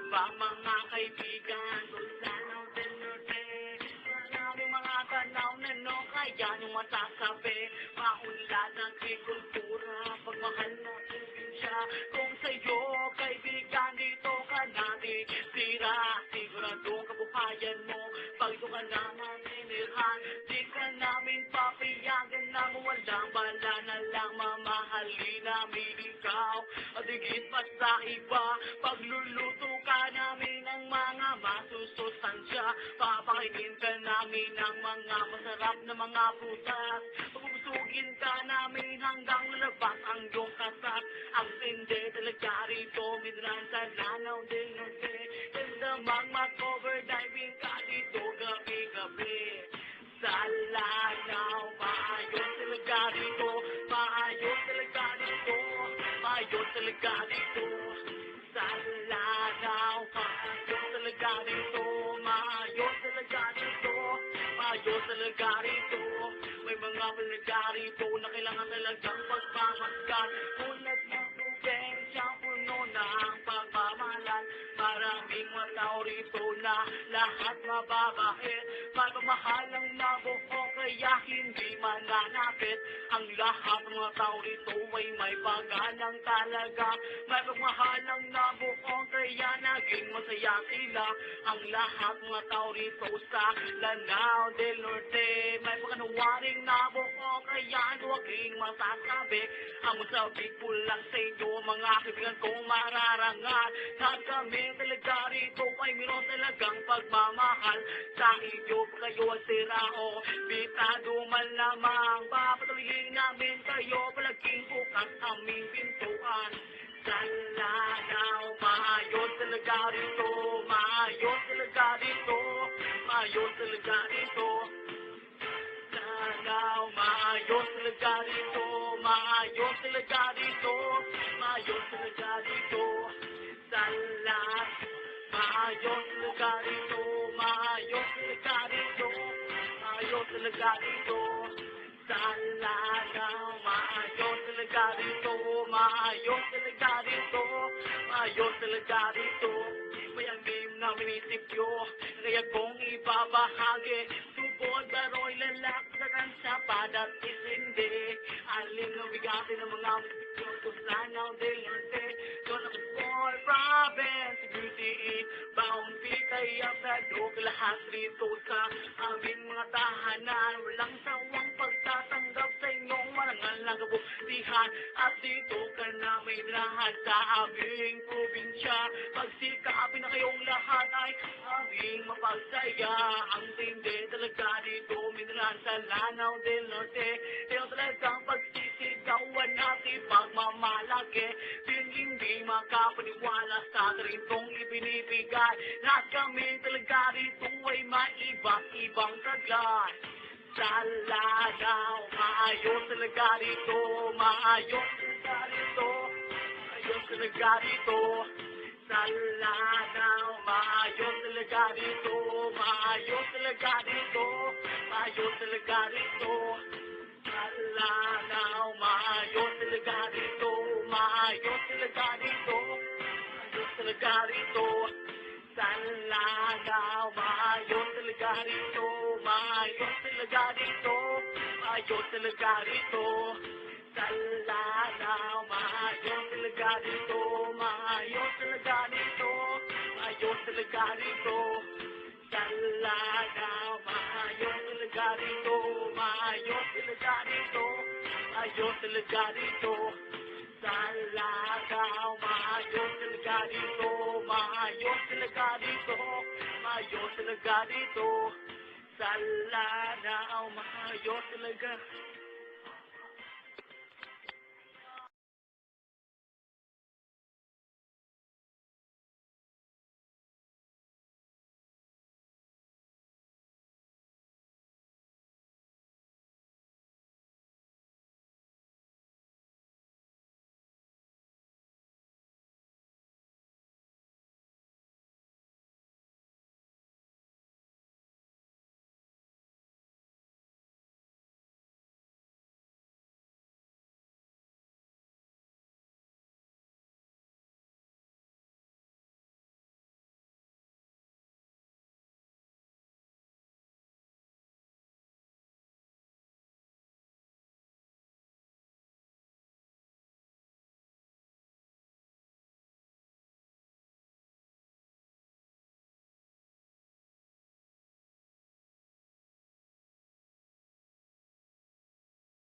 ba mga kaibigan? Tulanaw del Norte, maraming mga tanaw na no, kaya nyo masasabi. Maunlad ang agrikultura, pagmahal natin din siya. Kung sa'yo, kaibigan, dito ka natin tira. Siguradong kabuhayan mo, pag ito ka naman tinirhan. Di ka namin papayagan na walang bala na lang mamahalin namin ikaw. At higit pa sa iba, pagluluto ka namin ng mga masusustansya. Papakainin ka namin ng mga masarap na mga prutas. Pagpupusugin ka namin hanggang lalabas ang iyong kasat. Ang tindi talaga rito, Midran sa Lanao del Norte. Tandamang mag-cover diving ka dito gabi-gabi. Sa Lanao, maayos talaga dito, maayos talaga dito, maayos talaga dito. Sa Lanao, maayos talaga dito, maayos talaga dito, maayos talaga dito. May mga talaga rito na kailangan talagang pagpamaskan. Ulat ng tubig, siyang puno na ang pagmamahalan. Maraming matao rito na lahat mababait. Pagmamahal ang nabuo kaya hindi mananapit. Ang lahat ng mga tao rito ay may pagganang talaga. May pagmamahal ang nabuo kaya naging masaya sila. Ang lahat ng mga tao rito sa Lanao del Norte. May pagkanawaring nabuo kaya huwaging masasabi. Ang masabik po lang sa inyo mga kaibigan kong mararangal. Lahat kami talaga rito ay mayroon talagang pagmamahal. Sa inyo pa kayo ang sirao, bitado man lamang. Papatuloyin namin kayo, palaging bukas aming pintuan. Sa Lanao, maayos talaga rito, maayos talaga dito, maayos talaga dito. Sa Lanao, maayos talaga dito, maayos talaga dito, maayos talaga dito. Sa Lanao, maayos talaga dito, maayos talaga dito, maayos talaga dito. Sa Lanao, maayos talaga dito, maayos talaga dito, maayos talaga dito. May ang game na minisipyo, kaya kong ibabahagi. Tubod baro'y lalaksakan sa padat isindi. Alin ang bigati ng mga munisipyo, Lanao del Norte. Doon ako for province, beauty, bounty, kaya pedok lahat rito sa aming mga tahanan. Walang sawang pagtatanggap sa inyong marangal na kabutihan. At dito ka namin lahat sa aming probinsya. Pagsikapin na kayong lahat ay aming mapagsaya. Ang tindi talaga dito, Midran sa Lanao del Norte. Ito talagang pagsisigawan natin pagmamalaki. Hindi makapaniwala sa tarintong ibinibigay. Lahat kami talaga dito ay maibang-ibang taglay. Sa Lanao, maayos talaga dito, maayos talaga dito, maayos talaga dito. Sa Lanao, maayos talaga dito, maayos talaga dito, maayos talaga dito. Sa Lanao, maayos talaga dito, maayos talaga dito, maayos talaga dito. Sa Lanao, maayos talaga dito, maayos talaga dito, maayos talaga dito. Sa Lanao, maayos talaga dito, maayos talaga dito, maayos talaga dito. Sa Lanao, maayos talaga dito, maayos talaga dito, maayos talaga dito. Sa Lanao, maayos talaga dito, maayos talaga dito, maayos talaga dito. Sa Lanao, maayos talaga.